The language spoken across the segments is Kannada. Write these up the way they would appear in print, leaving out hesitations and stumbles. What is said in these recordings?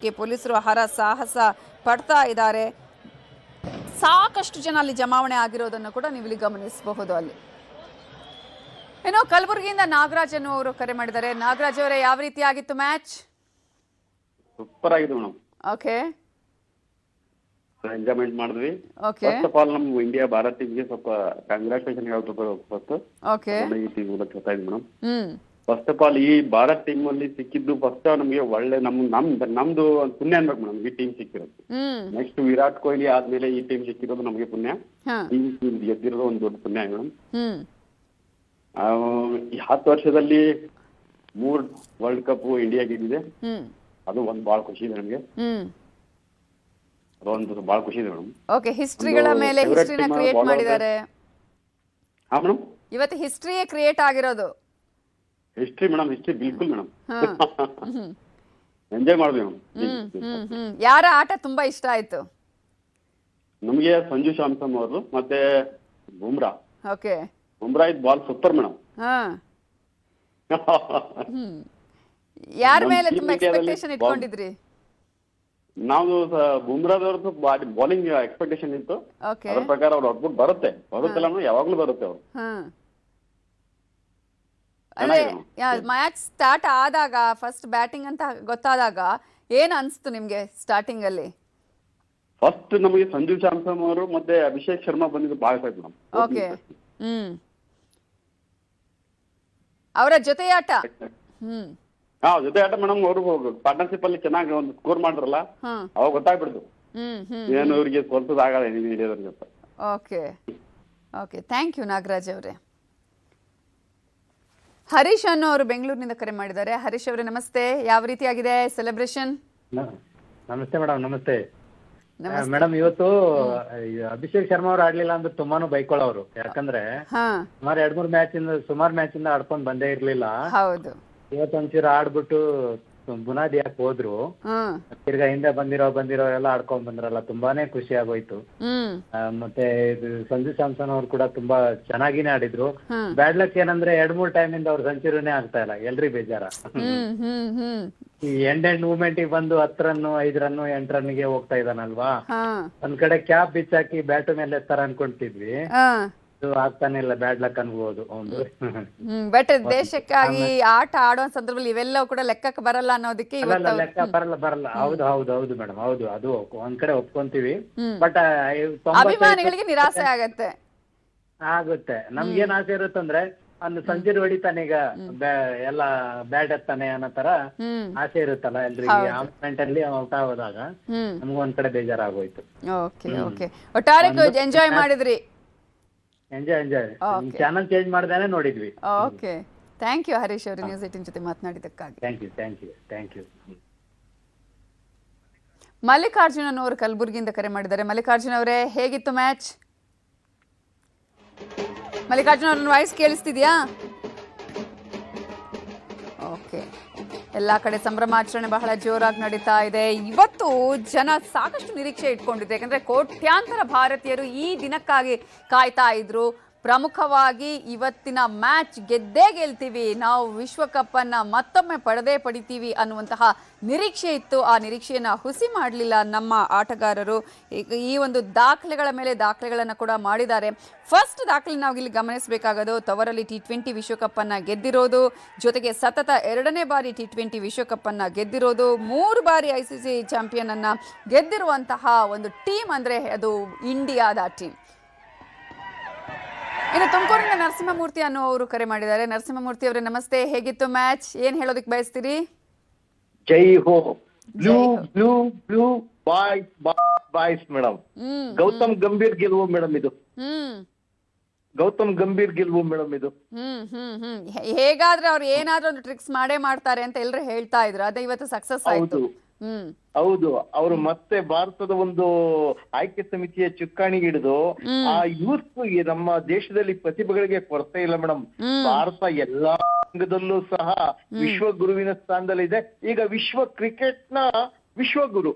ಪೊಲೀಸರು ಹರಸಾಹಸ ಪಡ್ತಾ ಇದ್ದಾರೆ. ಸಾಕಷ್ಟು ಜನ ಅಲ್ಲಿ ಜಮಾವಣೆ ಆಗಿರೋದನ್ನು ಕೂಡ ನೀವು ಇಲ್ಲಿ ಗಮನಿಸಬಹುದು. ಅಲ್ಲಿ ಏನೋ ಕಲಬುರಗಿಯಿಂದ ನಾಗರಾಜ್ ಅವರು ಕರೆ ಮಾಡಿದ್ದಾರೆ. ನಾಗರಾಜ್ ಅವರೇ, ಯಾವ ರೀತಿ ಆಗಿತ್ತು ಮ್ಯಾಚ್? ಸೂಪರ್ ಆಗಿದೆ ಮೇಡಮ್. ಓಕೆ, ಎಂಜಾಯ್ಮೆಂಟ್ ಮಾಡಿದ್ವಿ. ಓಕೆ, ಫಸ್ಟ್ ಆಫ್ ಆಲ್ ನಮ್ ಇಂಡಿಯಾ ಭಾರತ ಟೀಮ್ಗೆ ಸ್ವಲ್ಪ ಕಂಗ್ರಾಚುಲೇಷನ್ ಹೇಳ್ಬೇಕು. ಓಕೆ, ಈ ಟೀಮ್ ಹೇಳ್ತಾ ಇದ್ದೀನಿ ಮೇಡಮ್. ಫಸ್ಟ್ ಆಫ್ ಆಲ್ ಈ ಭಾರತ್ ಟೀಮ್ ಅಲ್ಲಿ ಸಿಕ್ಕಿದ್ದು ಫಸ್ಟ್ ನಮಗೆ ಒಳ್ಳೆ ನಮ್ದು ಪುಣ್ಯ ಅನ್ಬೇಕು ಮೇಡಮ್. ಈ ಟೀಮ್ ಸಿಕ್ಕಿರೋದು ನೆಕ್ಸ್ಟ್ ವಿರಾಟ್ ಕೊಹ್ಲಿ ಆದ್ಮೇಲೆ ಈ ಟೀಮ್ ಸಿಕ್ಕಿರೋದು ನಮಗೆ ಪುಣ್ಯ. ಈ ಟೀಮ್ ಗೆದ್ದಿರೋದು ಒಂದು ದೊಡ್ಡ ಪುಣ್ಯ ಮೇಡಮ್. 10 ವರ್ಷದಲ್ಲಿ 3 ವರ್ಲ್ಡ್ ಕಪ್ ಇಂಡಿಯಾ ಗೆದ್ದಿದೆ. ಅದು ಒಂದು ಬಹಳ ಖುಷಿ ಇದೆ ನಮಗೆ. ಅದೊಂದು ಬಹಳ ಖುಷಿ ಇದೆ ಮೇಡಮ್. ಓಕೆ, ಹಿಸ್ಟ್ರಿಗಳ ಮೇಲೆ ಹಿಸ್ಟ್ರಿನ ಕ್ರಿಯೇಟ್ ಮಾಡಿದ್ದಾರೆ. ಹಾ ಮೇಡಮ್, ಇವತ್ತು ಹಿಸ್ಟ್ರಿಯೇ ಕ್ರಿಯೇಟ್ ಆಗಿರೋದು. ಹಿಸ್ಟ್ರಿ ಮೇಡಮ್, ಹಿಸ್ಟ್ರಿ ಬಿಲ್ಕುಲ್ ಮೇಡಮ್. ಎಂಜಾಯ್ ಮಾಡಿದ್ವಿ ಮೇಡಮ್. ಯಾರ ಆಟ ತುಂಬಾ ಇಷ್ಟ ಆಯ್ತು? ನಮಗೆ ಸಂಜು ಸ್ಯಾಮ್ಸನ್ ಅವರು ಮತ್ತೆ ಬುಮ್ರಾ. ಓಕೆ, ಬುಮ್ರಾ ಇದ್ ಬಾಲ್ ಸೂಪರ್ ಮೇಡಮ್. ಯಾರ ಮೇಲೆ ತುಂಬಾ ಎಕ್ಸ್ಪೆಕ್ಟೇಷನ್ ಇಟ್ಕೊಂಡಿದ್ರಿ? ನಾವು ಬುಮ್ರಾದವ್ರದ್ದು ಬೌಲಿಂಗ್ ಎಕ್ಸ್ಪೆಕ್ಟೇಷನ್ ಇತ್ತು. ಅದ್ರ ಪ್ರಕಾರ ಅವ್ರು ಔಟ್ಪುಟ್ ಬರುತ್ತಿಲ್ಲ ಯಾವಾಗ್ಲೂ ಬರುತ್ತೆ ಅವ್ರು. ಅದೇ ಮ್ಯಾಚ್ ಸ್ಟಾರ್ಟ್ ಆದಾಗ ಫಸ್ಟ್ ಬ್ಯಾಟಿಂಗ್ ಅಂತ ಗೊತ್ತಾದಾಗ ಏನ್ ಅನ್ಸ್ತು ನಿಮ್ಗೆ ಸ್ಟಾರ್ಟಿಂಗ್ ಅಲ್ಲಿ? ಫಸ್ಟ್ ನಮಗೆ ಸಂಜು ಸ್ಯಾಮ್ಸನ್ ಅವರು ಮತ್ತೆ ಅಭಿಷೇಕ್ ಶರ್ಮಾ ಬಂದಿದ್ದು ಬಹಳ ಇಷ್ಟ ಮೇಡಮ್. ಓಕೆ, ಅವರ ಜೊತೆಯಾಟ. ಜೊತೆ ಆಟ ಮೇಡಮ್. ಅವರು ಪಾರ್ಟ್ನರ್ಶಿಪ್ ಅಲ್ಲಿ ಚೆನ್ನಾಗಿ ಒಂದು ಸ್ಕೋರ್ ಮಾಡಿದ್ರಲ್ಲ, ಅವಾಗ ಗೊತ್ತಾಗ್ಬಿಡ್ತು ಏನು ಇವ್ರಿಗೆ ಸೋಲ್ಸೋದಾಗಲ್ಲ ಹಿಡಿಯೋದ್ರ ಜೊತೆ. Okay, okay, thank you Nagaraj ಅವರೇ. ಹರೀಶ್ ಅವರು ಬೆಂಗಳೂರಿನಿಂದ ಕರೆ ಮಾಡಿದ್ದಾರೆ. ಹರೀಶ್ ಅವರೇ ನಮಸ್ತೆ, ಯಾವ ರೀತಿ ಆಗಿದೆ ಸೆಲೆಬ್ರೇಷನ್? ನಮಸ್ತೆ ಮೇಡಮ್. ನಮಸ್ತೆ ಮೇಡಮ್. ಇವತ್ತು ಅಭಿಷೇಕ್ ಶರ್ಮಾ ಅವ್ರು ಆಡ್ಲಿಲ್ಲ ಅಂದ್ರೆ ತುಂಬಾನು ಬೈಕೊಳ್ಳೋರು. ಯಾಕಂದ್ರೆ ಸುಮಾರು ಮ್ಯಾಚ್ ಇಂದ ಆಡ್ಕೊಂಡ್ ಬಂದೇ ಇರ್ಲಿಲ್ಲ. ಹೌದು, ಇವತ್ತೊಂಚೂರು ಆಡ್ಬಿಟ್ಟು ಬುನಾದಿ ಯಾಕೆ ಹೋದ್ರು. ತಿರ್ಗಾ ಹಿಂದೆ ಬಂದಿರೋ ಎಲ್ಲ ಆಡ್ಕೊಂಡ್ ಬಂದ್ರಲ್ಲ, ತುಂಬಾನೇ ಖುಷಿ ಆಗೋಯ್ತು. ಮತ್ತೆ ಸಂಜು ಸ್ಯಾಮ್ಸನ್ ಅವ್ರು ಕೂಡ ತುಂಬಾ ಚೆನ್ನಾಗಿನೇ ಆಡಿದ್ರು. ಬ್ಯಾಡ್ ಲಕ್ ಏನಂದ್ರೆ 2-3 ಟೈಮ್ ಇಂದ ಅವ್ರ ಸೆಂಚುರಿನೇ ಆಗ್ತಾ ಇಲ್ಲ. ಎಲ್ರಿ ಬೇಜಾರ. ಈ ಎಂಡ್ ಮೂವ್ಮೆಂಟ್ ಬಂದು 10 ರನ್ 5 ರನ್ 8 ರನ್ಗೆ ಹೋಗ್ತಾ ಇದ್ದಾನಲ್ವಾ. ಒಂದ್ ಕಡೆ ಕ್ಯಾಪ್ ಬಿಚ್ಚಾಕಿ ಬ್ಯಾಟ್ ಮೇಲೆ ಎತ್ತರ ಅನ್ಕೊಂತಿದ್ವಿ. ಆಗ್ತಾನೆ ಇಲ್ಲ, ಬ್ಯಾಡ್ ಲಕ್ ಅನ್ಬೋದು ಒಂದು. ಬಟ್ ದೇಶಕ್ಕಾಗಿ ಆಟ ಆಡೋ ಸಂದರ್ಭದಲ್ಲಿ ಇವೆಲ್ಲ ಕೂಡ ಲೆಕ್ಕಕ್ಕೆ ಬರಲ್ಲ ಅನ್ನೋದಕ್ಕೆ ಲೆಕ್ಕ ಬರಲ್ಲ. ಹೌದು ಮೇಡಮ್, ಹೌದು. ಅದು ಒಂದ್ ಕಡೆ ಒಪ್ಕೊಂತೀವಿ. ಬಟ್ ಅಭಿಮಾನಿಗಳಿಗೆ ನಿರಾಸೆ ಆಗುತ್ತೆ. ನಮ್ಗೇನ್ ಆಸೆ ಇರುತ್ತಂದ್ರೆ ಒಂದು ಸೆಂಚುರಿ ಹೊಡಿತಾನೆ, ಈಗ ಎಲ್ಲ ಬ್ಯಾಟ್ ಎತ್ತಾನೆ ಅನ್ನೋ ತರ ಆಸೆ ಇರುತ್ತಲ್ಲ ಎಲ್ರಿಗೆ. ಆ ಮೂಮೆಂಟ್ ಅಲ್ಲಿ ಔಟ್ ಆಗೋದಾಗ ನಮ್ಗೊಂದ್ ಕಡೆ ಬೇಜಾರಾಗೋಯ್ತು. ಒಟ್ಟಾರೆ ಎಂಜಾಯ್ ಮಾಡಿದ್ರಿ? ಎಂಜಾಯ್. ಚಾನಲ್ ಚೇಂಜ್ ಮಾಡ್ದೇನೆ ನೋಡಿದ್ವಿ. ಓಕೆ, ಥ್ಯಾಂಕ್ ಯು ಹರೀಶ್ ಅವರು ನ್ಯೂಸ್ 18 ಜೊತೆ ಮಾತನಾಡಿದ್ದಕ್ಕಾಗಿ. Thank you. ಮಲ್ಲಿಕಾರ್ಜುನ್ ಅವರು ಕಲಬುರಗಿಯಿಂದ ಕರೆ ಮಾಡಿದ್ದಾರೆ. ಮಲ್ಲಿಕಾರ್ಜುನ್ ಅವರೇ, ಹೇಗಿತ್ತು ಮ್ಯಾಚ್? ಮಲ್ಲಿಕಾರ್ಜುನ್ ಅವ್ರ ವಾಯ್ಸ್ ಕೇಳಿಸ್ತಿದ್ಯಾ? ಓಕೆ, ಎಲ್ಲ ಕಡೆ ಸಂಭ್ರಮಾಚರಣೆ ಬಹಳ ಜೋರಾಗಿ ನಡೀತಾ ಇದೆ. ಇವತ್ತು ಜನ ಸಾಕಷ್ಟು ನಿರೀಕ್ಷೆ ಇಟ್ಕೊಂಡಿದ್ರು. ಯಾಕಂದ್ರೆ ಕೋಟ್ಯಾಂತರ ಭಾರತೀಯರು ಈ ದಿನಕ್ಕಾಗಿ ಕಾಯ್ತಾ ಇದ್ರು. ಪ್ರಮುಖವಾಗಿ ಇವತ್ತಿನ ಮ್ಯಾಚ್ ಗೆಲ್ತೀವಿ, ನಾವು ವಿಶ್ವಕಪ್ ಅನ್ನ ಮತ್ತೊಮ್ಮೆ ಪಡಿತೀವಿ ಅನ್ನುವಂತಹ ನಿರೀಕ್ಷೆ ಇತ್ತು. ಆ ನಿರೀಕ್ಷೆಯನ್ನ ಹುಸಿ ಮಾಡಲಿಲ್ಲ ನಮ್ಮ ಆಟಗಾರರು. ಈ ಒಂದು ದಾಖಲೆಗಳ ಮೇಲೆ ದಾಖಲೆಗಳನ್ನು ಕೂಡ ಮಾಡಿದ್ದಾರೆ. ಫಸ್ಟ್ ದಾಖಲೆ ನಾವು ಇಲ್ಲಿ ಗಮನಿಸಬೇಕಾಗೋದು, ತವರಲ್ಲಿ T20 ವಿಶ್ವಕಪ್ ಅನ್ನ ಗೆದ್ದಿರೋದು, ಜೊತೆಗೆ ಸತತ 2ನೇ ಬಾರಿ T20 ವಿಶ್ವಕಪ್ ಅನ್ನ ಗೆದ್ದಿರೋದು, 3 ಬಾರಿ ICC ಚಾಂಪಿಯನ್ ಅನ್ನ ಗೆದ್ದಿರುವಂತಹ ಒಂದು ಟೀಮ್ ಅಂದ್ರೆ ಅದು ಇಂಡಿಯಾದ ಟೀಮ್. ಇನ್ನು ತುಮಕೂರಿನ ನರಸಿಂಹಮೂರ್ತಿ ಅನ್ನುವರು ಕರೆ ಮಾಡಿದ್ದಾರೆ. ನರಸಿಂಹಮೂರ್ತಿ ಅವರೇ ನಮಸ್ತೆ, ಹೇಗಿತ್ತು ಮ್ಯಾಚ್? ಏನ್ ಹೇಳೋದಕ್ಕೆ ಬಯಸ್ತೀರಿ? ಜೈ ಹೋ blue boys madam. Gautam Gambhir ಗೆಲುವು ಮೇಡಮ್ ಇದು. ಹೇಗಾದ್ರೆ ಅವ್ರು ಏನಾದ್ರೂ ಒಂದು ಟ್ರಿಕ್ಸ್ ಮಾಡ್ತಾರೆ ಅಂತ ಎಲ್ಲರೂ ಹೇಳ್ತಾ ಇದ್ರು. ಅದೇ ಇವತ್ತು ಸಕ್ಸಸ್ ಆಯ್ತು. ಹೌದು, ಅವರು ಮತ್ತೆ ಭಾರತದ ಒಂದು ಆಯ್ಕೆ ಸಮಿತಿಯ ಚುಕ್ಕಾಣಿ ಹಿಡಿದು ಆ ಯೂತ್ ನಮ್ಮ ದೇಶದಲ್ಲಿ ಪ್ರತಿಭೆಗಳಿಗೆ ಕೊರತೆ ಇಲ್ಲ ಮೇಡಮ್. ಭಾರತ ಎಲ್ಲಾ ರಂಗದಲ್ಲೂ ಸಹ ವಿಶ್ವಗುರುವಿನ ಸ್ಥಾನದಲ್ಲಿದೆ. ಈಗ ವಿಶ್ವ ಕ್ರಿಕೆಟ್ ನ ವಿಶ್ವಗುರು.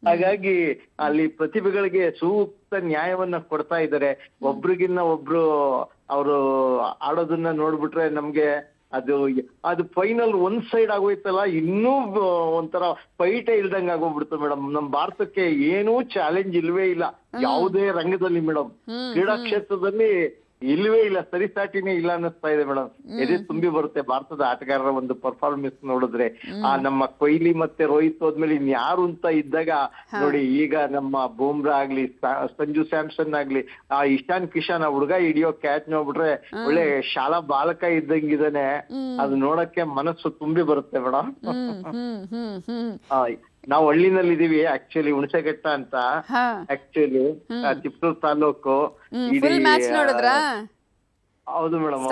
ಹಾಗಾಗಿ ಅಲ್ಲಿ ಪ್ರತಿಭೆಗಳಿಗೆ ಸೂಕ್ತ ನ್ಯಾಯವನ್ನ ಕೊಡ್ತಾ ಇದ್ದಾರೆ. ಒಬ್ರಿಗಿನ್ನ ಒಬ್ರು ಅವರು ಆಡೋದನ್ನ ನೋಡ್ಬಿಟ್ರೆ ನಮ್ಗೆ ಅದು ಫೈನಲ್ ಒಂದ್ ಸೈಡ್ ಆಗೋಯ್ತಲ್ಲ, ಇನ್ನೂ ಒಂಥರ ಫೈಟೇ ಇಲ್ದಂಗ ಆಗೋಗ್ಬಿಡ್ತು ಮೇಡಮ್. ನಮ್ ಭಾರತಕ್ಕೆ ಏನೂ ಚಾಲೆಂಜ್ ಇಲ್ವೇ ಇಲ್ಲ ಯಾವುದೇ ರಂಗದಲ್ಲಿ ಮೇಡಮ್. ಕ್ರೀಡಾ ಕ್ಷೇತ್ರದಲ್ಲಿ ಇಲ್ವೇ ಇಲ್ಲ, ಸರಿಸಾಟಿನೇ ಇಲ್ಲ ಅನ್ನಿಸ್ತಾ ಇದೆ ಮೇಡಮ್. ಎದೆ ತುಂಬಿ ಬರುತ್ತೆ ಭಾರತದ ಆಟಗಾರರ ಒಂದು ಪರ್ಫಾರ್ಮೆನ್ಸ್ ನೋಡಿದ್ರೆ. ಆ ನಮ್ಮ ಕೊಹ್ಲಿ ಮತ್ತೆ ರೋಹಿತ್ ಹೋದ್ಮೇಲೆ ಇನ್ಯಾರು ಅಂತ ಇದ್ದಾಗ ನೋಡಿ, ಈಗ ನಮ್ಮ ಬೂಮ್ರಾ ಆಗ್ಲಿ, ಸಂಜು ಸ್ಯಾಮ್ಸನ್ ಆಗ್ಲಿ, ಆ ಇಶಾನ್ ಕಿಶನ್ ಆ ಹುಡುಗ ಹಿಡಿಯೋ ಕ್ಯಾಚ್ ನೋಡ್ಬಿಟ್ರೆ ಒಳ್ಳೆ ಶಾಲಾ ಬಾಲಕ ಇದ್ದಂಗಿದಾನೆ. ಅದು ನೋಡಕ್ಕೆ ಮನಸ್ಸು ತುಂಬಿ ಬರುತ್ತೆ ಮೇಡಮ್. ನಾವು ಹಳ್ಳಿನಲ್ಲಿ ಇದೀವಿ ಆಕ್ಚುಲಿ, ಹುಣಸೆಘಟ್ಟ ಅಂತ. ಆಕ್ಚುಲಿ ಚಿತ್ತೂರು ತಾಲೂಕು. ಹೌದು ಮೇಡಮ್,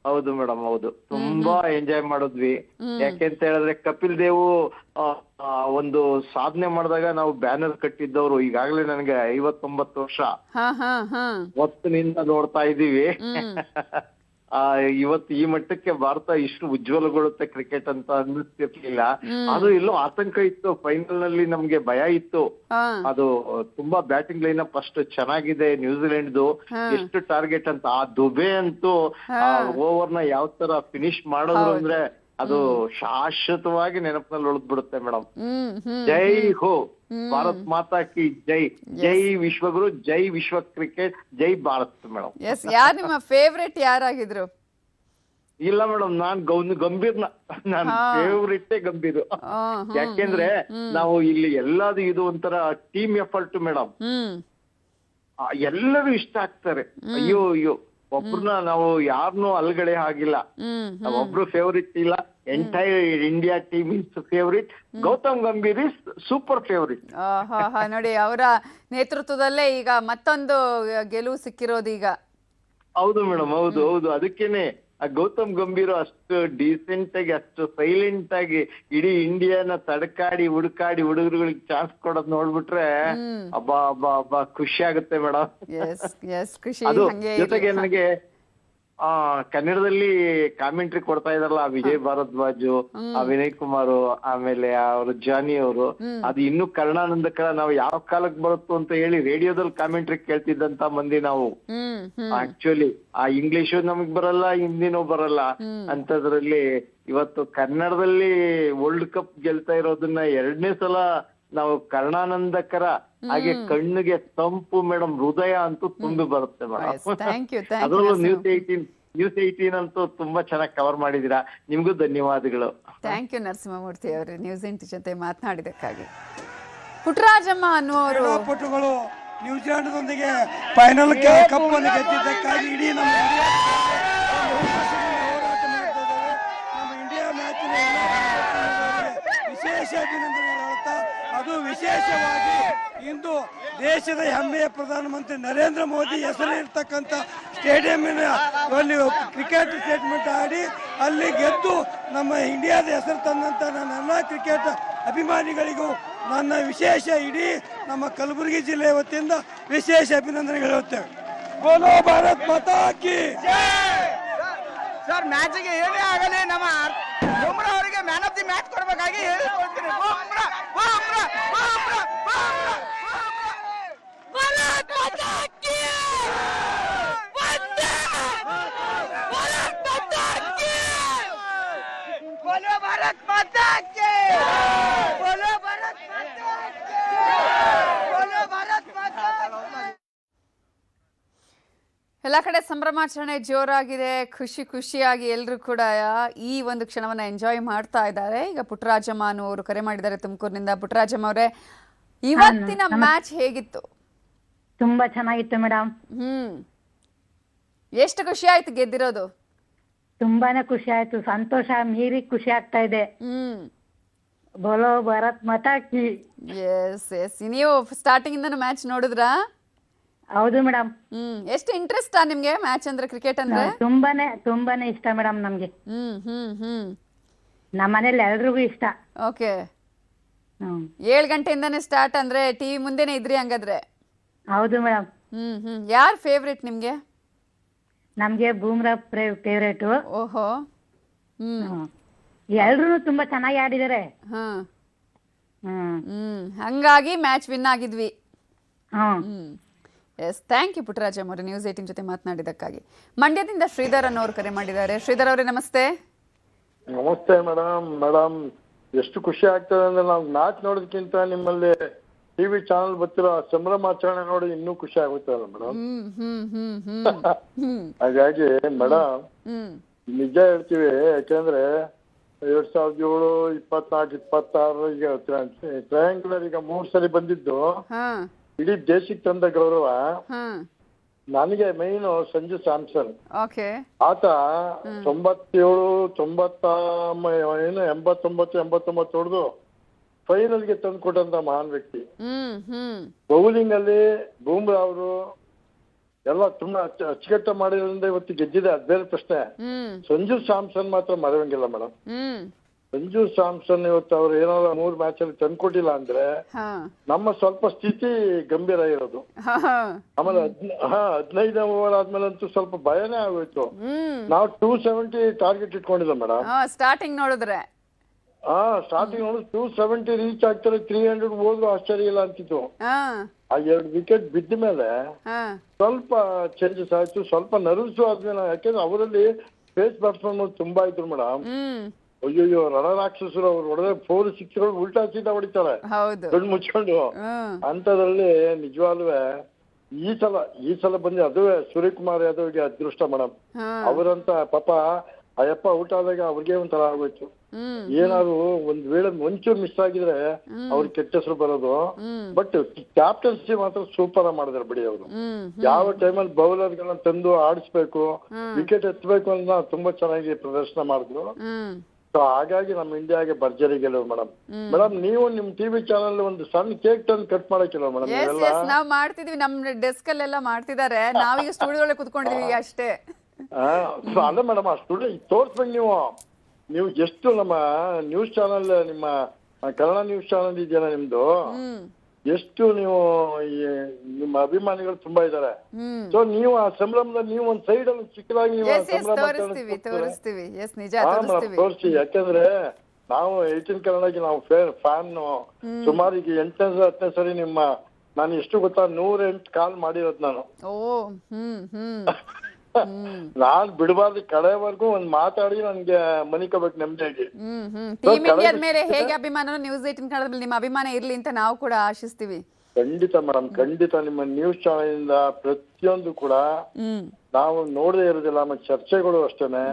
ಹೌದು ಮೇಡಮ್, ಹೌದು. ತುಂಬಾ ಎಂಜಾಯ್ ಮಾಡಿದ್ವಿ. ಯಾಕೆಂತ ಹೇಳಿದ್ರೆ ಕಪಿಲ್ ದೇವ್ ಒಂದು ಸಾಧನೆ ಮಾಡಿದಾಗ ನಾವು ಬ್ಯಾನರ್ ಕಟ್ಟಿದ್ದವ್ರು. ಈಗಾಗ್ಲೇ ನನಗೆ 59 ವರ್ಷ ಹೊತ್ತಿನಿಂದ ನೋಡ್ತಾ ಇದೀವಿ. ಇವತ್ತು ಈ ಮಟ್ಟಕ್ಕೆ ಭಾರತ ಇಷ್ಟು ಉಜ್ವಲಗೊಳ್ಳುತ್ತೆ ಕ್ರಿಕೆಟ್ ಅಂತ ಅನ್ನಿಸ್ತಿರ್ಲಿಲ್ಲ. ಅದು ಎಲ್ಲೋ ಆತಂಕ ಇತ್ತು. ಫೈನಲ್ ನಲ್ಲಿ ನಮ್ಗೆ ಭಯ ಇತ್ತು. ಅದು ತುಂಬಾ ಬ್ಯಾಟಿಂಗ್ ಲೈನ್ ಅಪ್ ಅಷ್ಟು ಚೆನ್ನಾಗಿದೆ ನ್ಯೂಜಿಲೆಂಡ್ದು, ಎಷ್ಟು ಟಾರ್ಗೆಟ್ ಅಂತ. ಆ ದುಬೆ ಅಂತೂ ಓವರ್ ನ ಯಾವ ತರ ಫಿನಿಶ್ ಮಾಡೋದು ಅಂದ್ರೆ ಅದು ಶಾಶ್ವತವಾಗಿ ನೆನಪಿನಲ್ಲಿ ಉಳಿದ್ಬಿಡುತ್ತೆ ಮೇಡಮ್. ಜೈ ಹೋ ಭಾರತ್ ಮಾತಾ ಕಿ ಜೈ. ಜೈ ವಿಶ್ವಗುರು, ಜೈ ವಿಶ್ವ ಕ್ರಿಕೆಟ್, ಜೈ ಭಾರತ್ ಮೇಡಮ್. ಯಾರು ನಿಮ್ಮ ಫೇವ್ರೆಟ್ ಯಾರಾಗಿದ್ರು? ಇಲ್ಲ ಮೇಡಮ್, ಗಂಭೀರ್ನ ನಾನ್ ಫೇವ್ರೆಟ್ ಗಂಭೀರ್. ಯಾಕೆಂದ್ರೆ ನಾವು ಇಲ್ಲಿ ಎಲ್ಲಾದು ಇದು ಒಂಥರ ಟೀಮ್ ಎಫರ್ಟ್ ಮೇಡಮ್. ಎಲ್ಲರೂ ಇಷ್ಟ ಆಗ್ತಾರೆ. ಅಯ್ಯೋ ಒಬ್ರನ್ನ ನಾವು ಯಾರನ್ನೂ ಅಲ್ಗಡೆ ಆಗಿಲ್ಲ. ಒಬ್ರು ಫೇವ್ರೆಟ್ ಇಲ್ಲ. Entire India team is favourite. Gautam Gambhir is super favourite. ನೋಡಿ, ಅವರ ನೇತೃತ್ವದಲ್ಲೇ ಈಗ ಮತ್ತೊಂದು ಗೆಲುವು ಸಿಕ್ಕಿರೋದು ಈಗ. ಹೌದು ಮೇಡಮ್, ಹೌದು. ಅದಕ್ಕೇನೆ ಆ ಗೌತಮ್ ಗಂಭೀರ್ ಅಷ್ಟು ಡೀಸೆಂಟ್ ಆಗಿ, ಅಷ್ಟು ಸೈಲೆಂಟ್ ಆಗಿ ಇಡೀ ಇಂಡಿಯಾನ ತಡಕಾಡಿ ಹುಡುಕಾಡಿ ಹುಡುಗರುಗಳಿಗೆ ಚಾನ್ಸ್ ಕೊಡೋದ್ ನೋಡ್ಬಿಟ್ರೆ ಅಬ್ಬಾ ಖುಷಿ ಆಗುತ್ತೆ ಮೇಡಮ್. ಅದು ಜೊತೆಗೆ ನನಗೆ ಕನ್ನಡದಲ್ಲಿ ಕಾಮೆಂಟ್ರಿ ಕೊಡ್ತಾ ಇದಾರಲ್ಲ ವಿಜಯ್ ಭಾರದ್ವಾಜ್, ವಿನಯ್ ಕುಮಾರ್, ಆಮೇಲೆ ಅವರು ಜಾನಿ ಅವರು, ಅದು ಇನ್ನೂ ಕರ್ಣಾನಂದಕರ. ನಾವು ಯಾವ ಕಾಲಕ್ಕೆ ಬರುತ್ತೋ ಅಂತ ಹೇಳಿ ರೇಡಿಯೋದಲ್ಲಿ ಕಾಮೆಂಟ್ರಿ ಕೇಳ್ತಿದ್ದಂತ ಮಂದಿ ನಾವು. ಆಕ್ಚುಲಿ ಆ ಇಂಗ್ಲಿಷು ನಮಗ್ ಬರಲ್ಲ, ಹಿಂದಿನೂ ಬರಲ್ಲ. ಅಂತದ್ರಲ್ಲಿ ಇವತ್ತು ಕನ್ನಡದಲ್ಲಿ ವರ್ಲ್ಡ್ ಕಪ್ ಗೆಲ್ತಾ ಇರೋದನ್ನ 2ನೇ ಸಲ ನಾವು ಕರ್ಣಾನಂದಕರ ಹಾಗೆ ಕಣ್ಣಿಗೆ ತಂಪು ಮೇಡಮ್, ಹೃದಯ ಅಂತೂ ತುಂಬಿ ಬರುತ್ತೆ ಮೇಡಮ್. ಅದರಲ್ಲೂ ನ್ಯೂಸ್ 18 ಅಂತೂ ತುಂಬಾ ಚೆನ್ನಾಗಿ ಕವರ್ ಮಾಡಿದೀರಾ. ನಿಮ್ಗೂ ಧನ್ಯವಾದಗಳು. ಥ್ಯಾಂಕ್ ಯು ನರಸಿಂಹಮೂರ್ತಿ ಅವರೇ, ನ್ಯೂಸ್ 8 ಜೊತೆ ಮಾತನಾಡಿದಕ್ಕಾಗಿ. ಪುಟ್ಟರಾಜಮ್ಮ ಅನ್ನುವರು ಪಟುಗಳು ನ್ಯೂಜಿಲೆಂಡ್ದೊಂದಿಗೆ ಫೈನಲ್ ಕಪ್ ಅನ್ನು ಗೆದ್ದಿದ್ದಕ್ಕಾಗಿ ಇಡೀ ನಮ್ಮ ಇಂಡಿಯಾ ಮ್ಯಾಚಿನ ವಿಶೇಷ ಅಭಿನಂದನೆ ಹೇಳುತ್ತಾ, ಅದು ವಿಶೇಷವಾಗಿ ಇಂದು ದೇಶದ ಹೆಮ್ಮೆಯ ಪ್ರಧಾನಮಂತ್ರಿ ನರೇಂದ್ರ ಮೋದಿ ಹೆಸರಿರ್ತಕ್ಕಂಥ ಸ್ಟೇಡಿಯಂನಲ್ಲಿ ಕ್ರಿಕೆಟ್ ಸ್ಟೇಟ್ಮೆಂಟ್ ಆಡಿ ಅಲ್ಲಿ ಗೆದ್ದು ನಮ್ಮ ಇಂಡಿಯಾದ ಹೆಸರು ತಂದಂತ ನನ್ನ ಕ್ರಿಕೆಟ್ ಅಭಿಮಾನಿಗಳಿಗೂ ನನ್ನ ವಿಶೇಷ, ಇಡೀ ನಮ್ಮ ಕಲಬುರಗಿ ಜಿಲ್ಲೆಯ ವತಿಯಿಂದ ವಿಶೇಷ ಅಭಿನಂದನೆಗಳು ಹೇಳುತ್ತೇವೆ. ಬೋಲೋ ಭಾರತ್ ಮಾತಾ ಕಿ ಸರ್. ಮ್ಯಾಚಿಗೆ ಏನೇ ಆಗಲಿ ನಮ್ಮ ಬುಮ್ರಾ ಅವರಿಗೆ ಮ್ಯಾನ್ ಆಫ್ ದಿ ಮ್ಯಾಚ್ ಕೊಡಬೇಕಾಗಿ ಹೇಳಿಕೊಳ್ತೀನಿ. ಎಲ್ಲ ಕಡೆ ಸಂಭ್ರಮಾಚರಣೆ ಜೋರಾಗಿದೆ. ಖುಷಿಯಾಗಿ ಎಲ್ಲರೂ ಕೂಡ ಈ ಒಂದು ಕ್ಷಣವನ್ನ ಎಂಜಾಯ್ ಮಾಡ್ತಾ ಇದ್ದಾರೆ. ಈಗ ಪುಟ್ಟರಾಜಮ್ಮ ಅವರು ಕರೆ ಮಾಡಿದ್ದಾರೆ ತುಮಕೂರಿನಿಂದ. ಪುಟ್ಟರಾಜಮ್ಮ ಅವರೇ, ಇವತ್ತಿನ ಮ್ಯಾಚ್ ಹೇಗಿತ್ತು? ತುಂಬಾ ಚೆನ್ನಾಗಿತ್ತು ಮೇಡಮ್. ಎಷ್ಟು ಖುಷಿ ಆಯ್ತು ಗೆದ್ದಿರೋದು? ತುಂಬಾನೇ ಖುಷಿ ಆಯ್ತು. ಸಂತೋಷ ಮೀರಿ ಖುಷಿ ಆಗ್ತಾ ಇದೆ. ಬೋಲೋ ಭಾರತ್ ಮಾತಾ ಕಿ. ಎಸ್ ನೀವು ಸ್ಟಾರ್ಟಿಂಗ್ ಇಂದನೂ ಮ್ಯಾಚ್ ನೋಡಿದ್ರಾ? ಹೌದು ಮೇಡಮ್. ಎಷ್ಟು ಇಂಟ್ರೆಸ್ಟ್ ನಿಮ್ಗೆ ಮ್ಯಾಚ್ ಅಂದ್ರೆ, ಕ್ರಿಕೆಟ್ ಅಂದ್ರೆ? ತುಂಬಾನೇ ಇಷ್ಟ ಮೇಡಮ್ ನಮ್ಗೆ. ನಮ್ಮ ಮನೇಲಿ ಎಲ್ರಿಗೂ ಇಷ್ಟ. ಓಕೆ. 7 ಗಂಟೆಯಿಂದಾನೇ ಸ್ಟಾರ್ಟ್ ಅಂದ್ರೆ ಟಿವಿ ಮುಂದೆನೆ ಇದ್ರಿ ಹಂಗಾದ್ರೆ? ಹೌದು ಮೇಡಮ್. ಯಾರ್ ಫೇವ್ರೇಟ್ ನಿಮ್ಗೆ? ನಮ್ಗೆ ಬೂಮ್ರಾ ಫೇವ್ರೇಟ್. ಓಹೋ. ಎಲ್ರು ತುಂಬಾ ಚೆನ್ನಾಗಿ ಆಡಿದಾರೆ. ಹಂಗಾಗಿ ಮ್ಯಾಚ್ ವಿನ್ ಆಗಿದ್ವಿ. ಎಸ್, ಥ್ಯಾಂಕ್ ಯು ಪುಟ್ಟರಾಜಮ್ ಅವರು ನ್ಯೂಸ್ 18 ಜೊತೆ ಮಾತನಾಡಿದ್ದಕ್ಕಾಗಿ. ಮಂಡ್ಯದಿಂದ ಶ್ರೀಧರ್ ಅನ್ನೋರು ಕರೆ ಮಾಡಿದ್ದಾರೆ. ಶ್ರೀಧರ್ ಅವರೇ ನಮಸ್ತೆ. ನಮಸ್ತೆ ಮೇಡಮ್ ಎಷ್ಟು ಖುಷಿ ಆಗ್ತದೆ ಅಂದ್ರೆ ನಾವು ಮ್ಯಾಚ್ ನೋಡೋದಕ್ಕಿಂತ ನಿಮ್ಮಲ್ಲಿ ಟಿವಿ ಚಾನಲ್ ಬರ್ತಿರೋ ಸಂಭ್ರಮಾಚರಣೆ ನೋಡಿ ಇನ್ನೂ ಖುಷಿ ಆಗುತ್ತಲ್ಲ ಮೇಡಮ್. ಹಾಗಾಗಿ ಮೇಡಮ್ ನಿಜ ಹೇಳ್ತೀವಿ, ಯಾಕೆಂದ್ರೆ 2007, 24, 26 ಈಗ ಟ್ರಯಾಂಗ್ಯುಲರ್ ಈಗ 3 ಸರಿ ಬಂದಿದ್ದು ಇಡೀ ದೇಶಕ್ಕೆ ತಂದ ಗೌರವ. ನನಗೆ ಮೈನ್ ಸಂಜು ಸ್ಯಾಮ್ಸನ್, ಆತ 89 ಹೊಡೆದು ಫೈನಲ್ಗೆ ತಂದು ಕೊಟ್ಟಂತ ಮಹಾನ್ ವ್ಯಕ್ತಿ. ಬೌಲಿಂಗ್ ಅಲ್ಲಿ ಬೂಮ್ರಾ ಅವರು ಎಲ್ಲ ತುಂಬಾ ಅಚ್ಚುಕಟ್ಟ ಮಾಡಿರೋದ್ರಿಂದ ಇವತ್ತು ಗೆದ್ದಿದೆ, ಅದ್ ಬೇರೆ ಪ್ರಶ್ನೆ. ಸಂಜು ಸ್ಯಾಮ್ಸನ್ ಮಾತ್ರ ಮರೆಯಂಗಿಲ್ಲ ಮೇಡಮ್. ಸಂಜು ಸ್ಯಾಮ್ಸನ್ ಇವತ್ತು ಅವ್ರು ಏನಾದ್ರು 3 ಮ್ಯಾಚ್ ಅಲ್ಲಿ ತಂದ್ಕೊಟ್ಟಿಲ್ಲ ಅಂದ್ರೆ ನಮ್ಮ ಸ್ವಲ್ಪ ಸ್ಥಿತಿ ಗಂಭೀರ ಇರೋದು. ಆಮೇಲೆ 15ನೇ ಓವರ್ ಆದ್ಮೇಲಂತೂ ಸ್ವಲ್ಪ ಭಯನೇ ಆಗೋಯ್ತು. ನಾವು 270 ಟಾರ್ಗೆಟ್ ಇಟ್ಕೊಂಡಿದ್ದ ಮೇಡಮ್. ಸ್ಟಾರ್ಟಿಂಗ್ ನೋಡಿದ್ರೆ ಸ್ಟಾರ್ಟಿಂಗ್ ನೋಡಿದ್ರೆ 270 ರೀಚ್ ಆಗ್ತಾರೆ, 300 ಹೋದ್ರು ಆಶ್ಚರ್ಯ ಇಲ್ಲ ಅಂತಿತ್ತು. ಆ 2 ವಿಕೆಟ್ ಬಿದ್ದ ಮೇಲೆ ಸ್ವಲ್ಪ ಚೇಂಜಸ್ ಆಯ್ತು, ಸ್ವಲ್ಪ ನರ್ವ್ಸ್ ಆದ್ಮೇಲೆ. ಯಾಕೆಂದ್ರೆ ಅವರಲ್ಲಿ ಫೇಸ್ ಬ್ಯಾಟ್ಸ್ಮನ್ ತುಂಬಾ ಇದ್ರು ಮೇಡಮ್. ಅಯ್ಯೋ ರಣರಾಕ್ಷಸರು, ಅವ್ರು ಹೊಡೆದ್ರೆ 4, 6 ಉಲ್ಟಾ ಸೀದಾ ಹೊಡಿತಾರೆ ಕಣ್ಣು ಮುಚ್ಕೊಂಡು. ಅಂತದ್ರಲ್ಲಿ ನಿಜವಾಗ್ಲೂ ಈ ಸಲ ಬಂದು ಅದುವೇ ಸೂರ್ಯಕುಮಾರ್ ಯಾದವ್ಗೆ ಅದೃಷ್ಟ ಮೇಡಮ್. ಅವರಂತ ಪಾಪ ಅಯ್ಯಪ್ಪ ಔಟ್ ಆದಾಗ ಅವ್ರಿಗೆ ಒಂಥರ ಆಗೋಯ್ತು. ಏನಾದ್ರು ಒಂದ್ ವೇಳೆ ಒಂಚೂರು ಮಿಸ್ ಆಗಿದ್ರೆ ಅವ್ರಿಗೆ ಕೆಟ್ಟ ಹೆಸರು ಬರೋದು. ಬಟ್ ಕ್ಯಾಪ್ಟನ್ಸಿ ಮಾತ್ರ ಸೂಪರ್ ಮಾಡಿದಾರೆ ಬಿಡಿ ಅವರು. ಯಾವ ಟೈಮಲ್ಲಿ ಬೌಲರ್ ಗಳನ್ನ ತಂದು ಆಡಿಸ್ಬೇಕು, ವಿಕೆಟ್ ಎತ್ತಬೇಕು ಅಂತ ತುಂಬಾ ಚೆನ್ನಾಗಿ ಪ್ರದರ್ಶನ ಮಾಡಿದ್ರು. ಸೊ ಹಾಗಾಗಿ ನಮ್ಮ ಇಂಡಿಯಾಗೆ ಭರ್ಜರಿ ಗೆಲುವು ಮೇಡಮ್. ನೀವು ನಿಮ್ ಟಿವಿ ಚಾನಲ್ ಒಂದು ಸಣ್ಣ ಕೇಕ್ ತಂದು ಕಟ್ ಮಾಡಕ್ಕಿಲ್ಲ ಮೇಡಮ್? ನಾವ್ ಮಾಡ್ತಿದೀವಿ, ನಮ್ ಡೆಸ್ಕ್ ಅಲ್ಲೆಲ್ಲ ಮಾಡ್ತಿದ್ದಾರೆ, ನಾವೀಗ ಸ್ಟುಡಿಯೋದಲ್ಲಿ ಕುತ್ಕೊಂಡಿದೀವಿ ಅಷ್ಟೇ. ಅಲ್ಲ ಮೇಡಮ್, ಆ ಸ್ಟುಡಿಯೋ ತೋರ್ಸ್ಬೇಕು ನೀವು ಎಷ್ಟು ನಮ್ಮ ನ್ಯೂಸ್ ಚಾನಲ್, ನಿಮ್ಮ ಕನ್ನಡ ನ್ಯೂಸ್ ಚಾನಲ್ ಇದೆಯಲ್ಲ ನಿಮ್ದು, ಎಷ್ಟು ನೀವು ನಿಮ್ಮ ಅಭಿಮಾನಿಗಳು ತುಂಬಾ ಇದಾರೆ. ಸೊ ನೀವು ಆ ಸಂಭ್ರಮದಲ್ಲಿ ನೀವು ಒಂದ್ ಸೈಡ್ ಅಲ್ಲಿ ಚಿಕ್ಕದಾಗಿ ನೀವು ತೋರಿಸಿ. ಯಾಕಂದ್ರೆ ನಾವು 18 ಕನ್ನಡಕ್ಕೆ ನಾವು ಫ್ಯಾನ್. ಸುಮಾರು ಈಗ 8ನೇ 10ನೇ ಸರಿ ನಾನು ಎಷ್ಟು ಗೊತ್ತಾ 108 ಕಾಲ್ ಮಾಡಿರೋದು ನಾನು. ನಾನ್ ಬಿಡಬಾರ್ದು ಕಡೆವರೆಗೂ ಒಂದ್ ಮಾತಾಡಿ ನನ್ಗೆ ಮನಿಕೋಬೇಕು ನೆಮ್ಮದಿಯಾಗಿ. ಟೀಮ್ ಇಂಡಿಯಾದ ಮೇಲೆ ಹೇಗೆ ಅಭಿಮಾನ, ನ್ಯೂಸ್ 18 ಕನ್ನಡದಲ್ಲಿ ನಿಮ್ಮ ಅಭಿಮಾನ ಇರ್ಲಿ ಅಂತ ನಾವು ಕೂಡ ಆಶಿಸ್ತೀವಿ. ಖಂಡಿತ ಮೇಡಮ್, ಖಂಡಿತ. ನಿಮ್ಮ ನ್ಯೂಸ್ ಚಾನಲ್ ಇಂದ ಪ್ರತಿಯೊಂದು ಕೂಡ ನಾವು ನೋಡದೇ ಇರೋದಿಲ್ಲ. ಮತ್ತೆ ಚರ್ಚೆಗಳು ಅಷ್ಟೇನೆ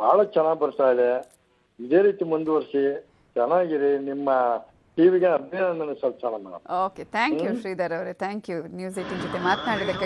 ಬಹಳ ಚೆನ್ನಾಗ್ ಬರ್ತಾ ಇದೆ. ಇದೇ ರೀತಿ ಮುಂದುವರಿಸಿ, ಚೆನ್ನಾಗಿರಿ. ನಿಮ್ಮ ಟಿವಿಗೆ ಅಭಿನಂದನೆ ಸಲ್ಲಿಸೋಣ madam. Okay, thank you Sridhar ಅವರೇ, ಥ್ಯಾಂಕ್ ಯು ನ್ಯೂಸ್ 18 ಜೊತೆ ಮಾತನಾಡಿದಕ್ಕೆ.